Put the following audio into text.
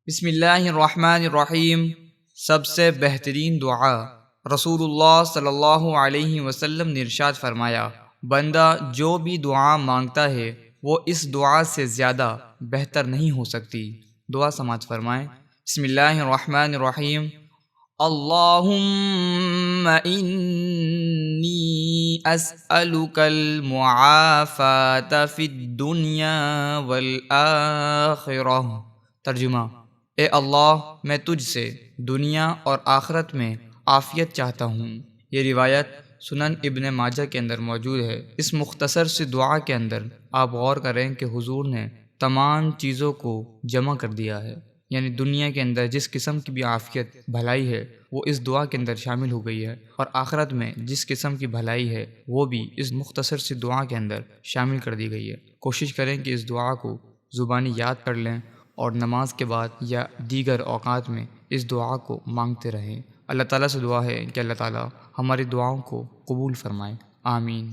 بسم اللہ الرحمن الرحیم۔ سب سے بہترین دعا رسول اللہ صلی اللہ علیہ وسلم نے ارشاد فرمایا، بندہ جو بھی دعا مانگتا ہے وہ اس دعا سے زیادہ بہتر نہیں ہو سکتی۔ دعا سماعت فرمائیں۔ بسم اللہ الرحمن الرحیم۔ اللہم انی اسألک المعافاة فی الدنیا والآخرہ۔ ترجمہ: اے اللہ، میں تجھ سے دنیا اور آخرت میں عافیت چاہتا ہوں۔ یہ روایت سنن ابن ماجہ کے اندر موجود ہے۔ اس مختصر سی دعا کے اندر آپ غور کریں کہ حضور نے تمام چیزوں کو جمع کر دیا ہے، یعنی دنیا کے اندر جس قسم کی بھی عافیت بھلائی ہے وہ اس دعا کے اندر شامل ہو گئی ہے، اور آخرت میں جس قسم کی بھلائی ہے وہ بھی اس مختصر سی دعا کے اندر شامل کر دی گئی ہے۔ کوشش کریں کہ اس دعا کو زبانی یاد کر لیں اور نماز کے بعد یا دیگر اوقات میں اس دعا کو مانگتے رہیں۔ اللہ تعالیٰ سے دعا ہے کہ اللہ تعالیٰ ہماری دعاؤں کو قبول فرمائے۔ آمین۔